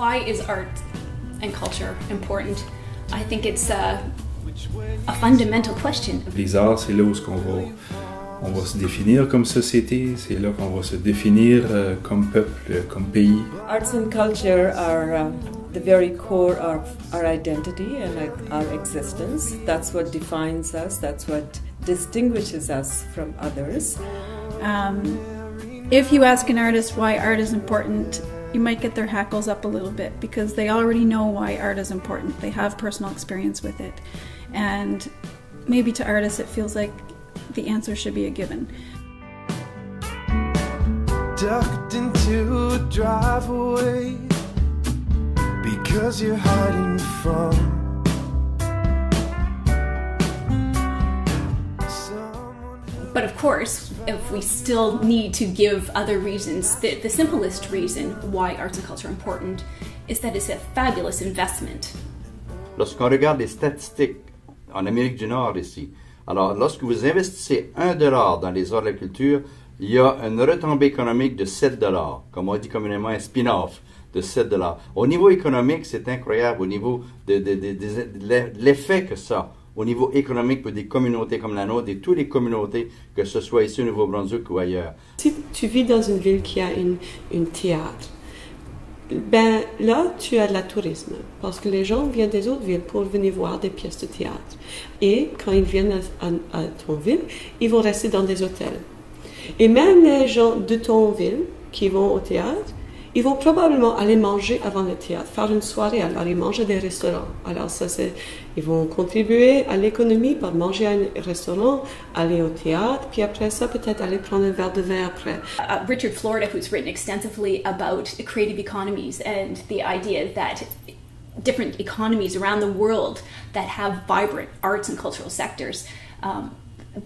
Why is art and culture important? I think it's a fundamental question. Les arts, c'est là où on va se définir comme société, c'est là qu'on va se définir comme peuple, comme pays. Arts and culture are the very core of our identity and our existence. That's what defines us, that's what distinguishes us from others. If you ask an artist why art is important, you might get their hackles up a little bit because they already know why art is important. They have personal experience with it. And maybe to artists it feels like the answer should be a given. Ducked into a driveway because you're hiding from someone. But of course, if we still need to give other reasons, the simplest reason why arts and culture are important is that it's a fabulous investment. Lorsqu'on regarde les statistiques en Amérique du Nord ici, alors lorsque vous investissez $1 dans les arts de la culture, il y a une retombée économique de $7, comme on dit communément un spin-off de $7. Au niveau économique, c'est incroyable, au niveau de l'effet que ça, au niveau économique pour des communautés comme la nôtre et toutes les communautés, que ce soit ici au Nouveau-Brunswick ou ailleurs. Si tu vis dans une ville qui a une théâtre, ben là, tu as de la tourisme, parce que les gens viennent des autres villes pour venir voir des pièces de théâtre. Et quand ils viennent à ton ville, ils vont rester dans des hôtels. Et même les gens de ton ville qui vont au théâtre, ils vont probablement aller manger avant le théâtre, faire une soirée, alors ils mangent à des restaurants. Alors ça, ils vont contribuer à l'économie par manger à un restaurant, aller au théâtre, puis après ça, peut-être aller prendre un verre de vin après. Richard Florida, who's written extensively about creative economies and the idea that different economies around the world that have vibrant arts and cultural sectors,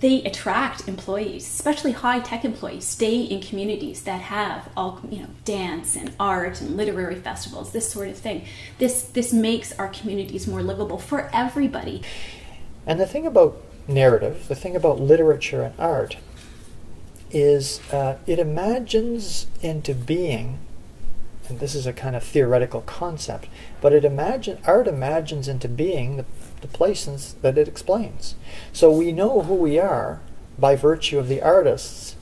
they attract employees, especially high-tech employees, stay in communities that have all, dance and art and literary festivals, this sort of thing. This makes our communities more livable for everybody. And the thing about narrative, the thing about literature and art, is it imagines into being, and this is a kind of theoretical concept, but art imagines into being the places that it explains. So we know who we are by virtue of the artists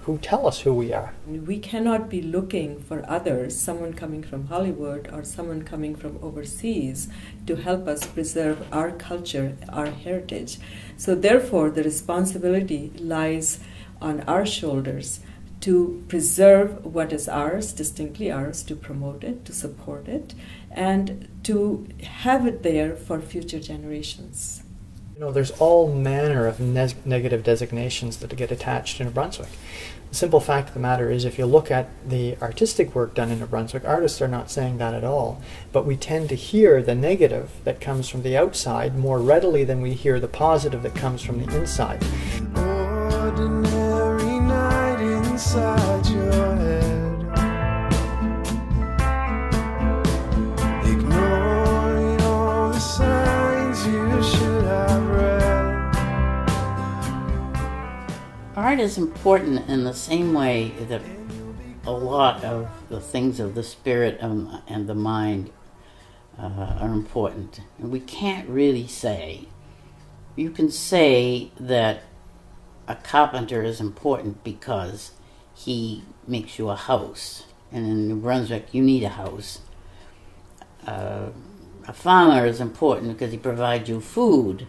who tell us who we are. We cannot be looking for others, someone coming from Hollywood or someone coming from overseas, to help us preserve our culture, our heritage. So therefore, the responsibility lies on our shoulders to preserve what is ours, distinctly ours, to promote it, to support it, and to have it there for future generations. There's all manner of negative designations that get attached to New Brunswick. The simple fact of the matter is, if you look at the artistic work done in New Brunswick, artists are not saying that at all, but we tend to hear the negative that comes from the outside more readily than we hear the positive that comes from the inside. Ordinary night inside your head, ignoring all the signs you should have read. Art is important in the same way that a lot of the things of the spirit and the mind are important. And we can't really say, you can say that a carpenter is important because he makes you a house, and in New Brunswick you need a house. A farmer is important because he provides you food.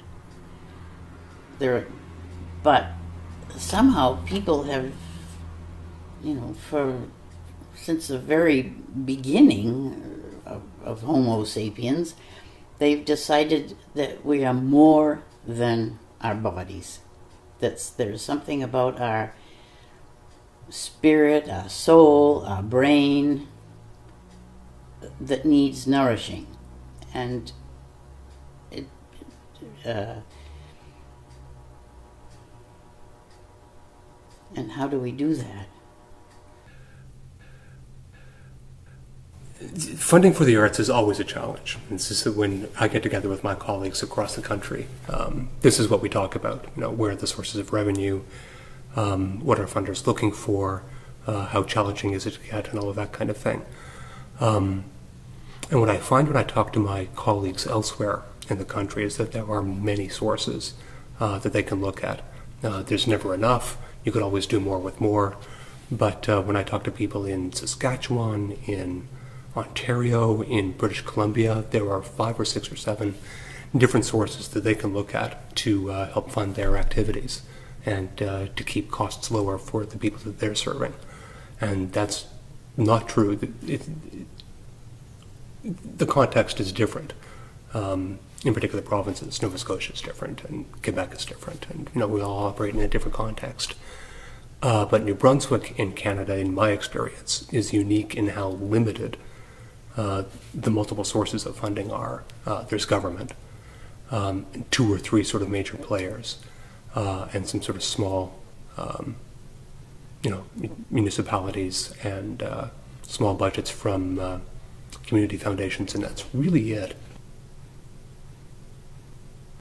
But somehow people have, since the very beginning of Homo sapiens, they've decided that we are more than our bodies. There's something about our spirit, our soul, our brain that needs nourishing, and how do we do that? Funding for the arts is always a challenge. This is when I get together with my colleagues across the country. This is what we talk about. Where are the sources of revenue? What are funders looking for? How challenging is it to get, and all of that kind of thing. And what I find when I talk to my colleagues elsewhere in the country is that there are many sources that they can look at. There's never enough. You could always do more with more. But when I talk to people in Saskatchewan, in Ontario, in British Columbia, there are 5 or 6 or 7 different sources that they can look at to help fund their activities and to keep costs lower for the people that they're serving. And that's not true. The context is different. In particular provinces, Nova Scotia is different, and Quebec is different, and we all operate in a different context. But New Brunswick in Canada, in my experience, is unique in how limited the multiple sources of funding are. There's government, 2 or 3 sort of major players, and some sort of small, municipalities and small budgets from community foundations, and that's really it.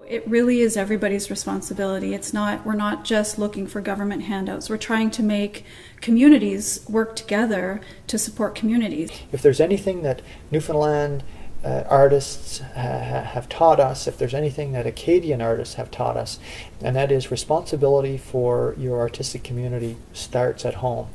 It really is everybody's responsibility. We're not just looking for government handouts. We're trying to make communities work together to support communities. If there's anything that Newfoundland artists have taught us, if there's anything that Acadian artists have taught us, and that is responsibility for your artistic community starts at home.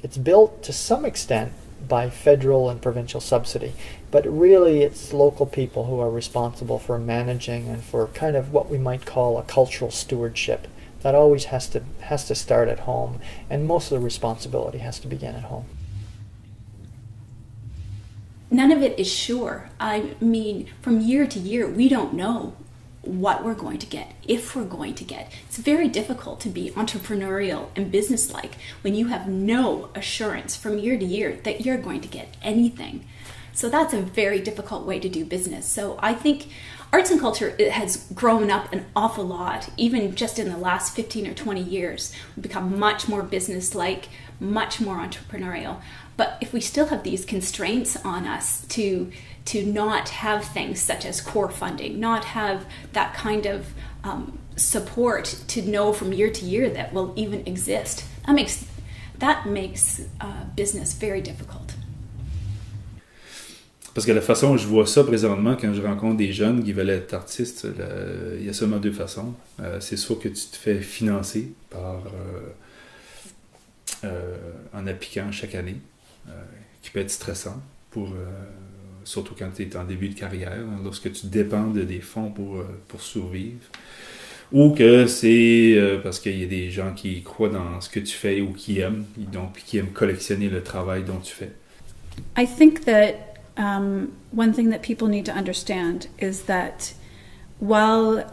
It's built to some extent by federal and provincial subsidy, but really it's local people who are responsible for managing and for kind of what we might call a cultural stewardship. That always has to start at home, and most of the responsibility has to begin at home. None of it is sure. I mean, from year to year, we don't know what we're going to get, if we're going to get. It's very difficult to be entrepreneurial and businesslike when you have no assurance from year to year that you're going to get anything. So that's a very difficult way to do business. So I think arts and culture, it has grown up an awful lot, even just in the last 15 or 20 years. We've become much more businesslike, much more entrepreneurial. But if we still have these constraints on us to not have things such as core funding, not have that kind of support to know from year to year that will even exist, that makes business very difficult. Parce que la façon dont je vois ça présentement, quand je rencontre des jeunes qui veulent être artistes, il y a seulement 2 façons. C'est soit que tu te fais financer en appliquant chaque année, qui peut être stressant, surtout quand tu es en début de carrière, lorsque tu dépends des fonds pour survivre. Ou que c'est parce qu'il y a des gens qui croient dans ce que tu fais ou qui aiment, donc qui aiment collectionner le travail dont tu fais. I think that one thing that people need to understand is that while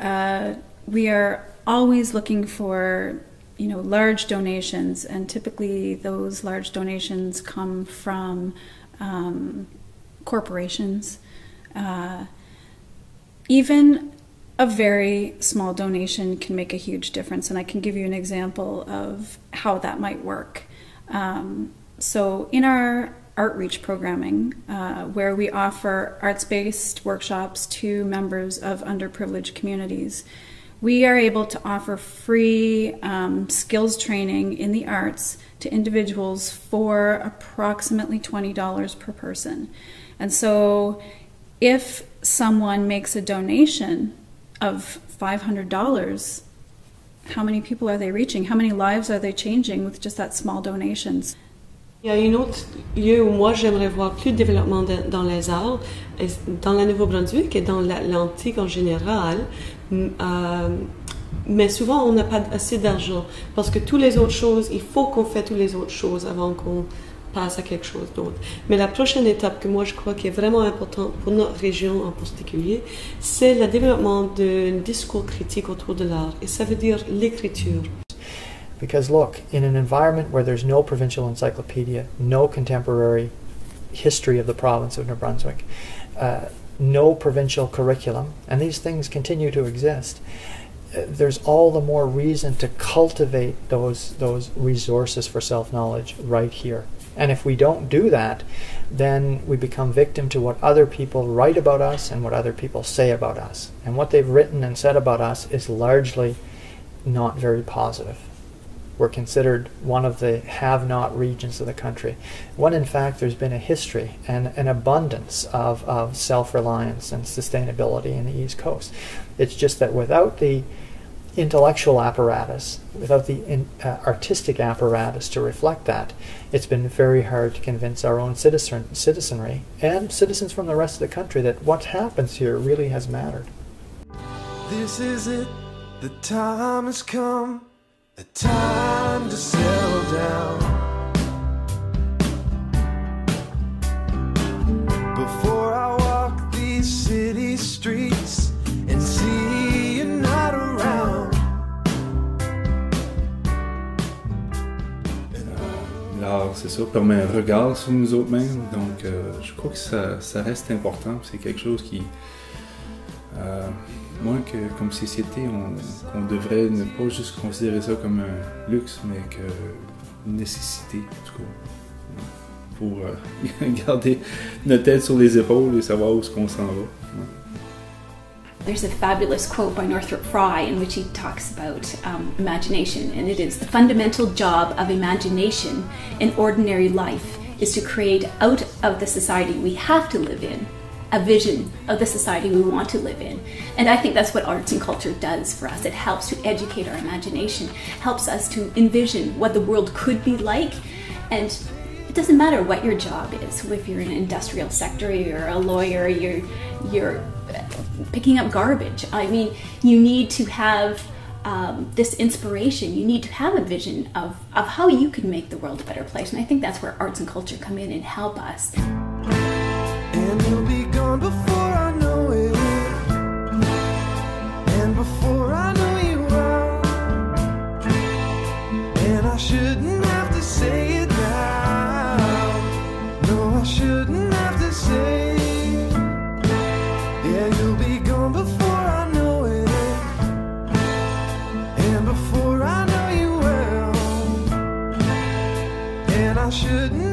we are always looking for large donations, and typically those large donations come from corporations, even a very small donation can make a huge difference, and I can give you an example of how that might work. So in our outreach programming, where we offer arts-based workshops to members of underprivileged communities, we are able to offer free skills training in the arts to individuals for approximately $20 per person. And so if someone makes a donation of $500, how many people are they reaching? How many lives are they changing with just that small donations? Il y a un autre lieu où moi j'aimerais voir plus de développement dans les arts, dans la Nouveau-Brunswick et dans l'Atlantique en général, mais souvent on n'a pas assez d'argent parce que toutes les autres choses, il faut qu'on fasse toutes les autres choses avant qu'on passe à quelque chose d'autre. Mais la prochaine étape que moi je crois qui est vraiment importante pour notre région en particulier, c'est le développement d'un discours critique autour de l'art, et ça veut dire l'écriture. Because look, in an environment where there's no provincial encyclopedia, no contemporary history of the province of New Brunswick, no provincial curriculum, and these things continue to exist, there's all the more reason to cultivate those resources for self-knowledge right here. And if we don't do that, then we become victim to what other people write about us and what other people say about us. And what they've written and said about us is largely not very positive. We're considered one of the have-not regions of the country, when in fact there's been a history and an abundance of self-reliance and sustainability in the East Coast. It's just that without the intellectual apparatus, without the artistic apparatus to reflect that, it's been very hard to convince our own citizenry and citizens from the rest of the country that what happens here really has mattered. This is it, the time has come, a time to settle down. Before I walk these city streets and see you not around. L'art, c'est ça, permet un regard sur nous autres mêmes, donc je crois que ça reste important, c'est quelque chose qui... moi, que comme société, on devrait ne pas juste considérer ça comme un luxe, mais une nécessité, en tout cas, pour garder notre tête sur les épaules et savoir où est-ce qu'on s'en va. Ouais. There's a fabulous quote by Northrop Frye in which he talks about imagination, and it is, "The fundamental job of imagination in ordinary life is to create out of the society we have to live in a vision of the society we want to live in." And I think that's what arts and culture does for us. It helps to educate our imagination, helps us to envision what the world could be like. And it doesn't matter what your job is, if you're in an industrial sector, you're a lawyer, you're picking up garbage. I mean, you need to have this inspiration. You need to have a vision of how you can make the world a better place. And I think that's where arts and culture come in and help us. And you'll be gone before I know it, and before I know you well, and I shouldn't have to say it now. No, I shouldn't have to say it. Yeah, you'll be gone before I know it, and before I know you well, and I shouldn't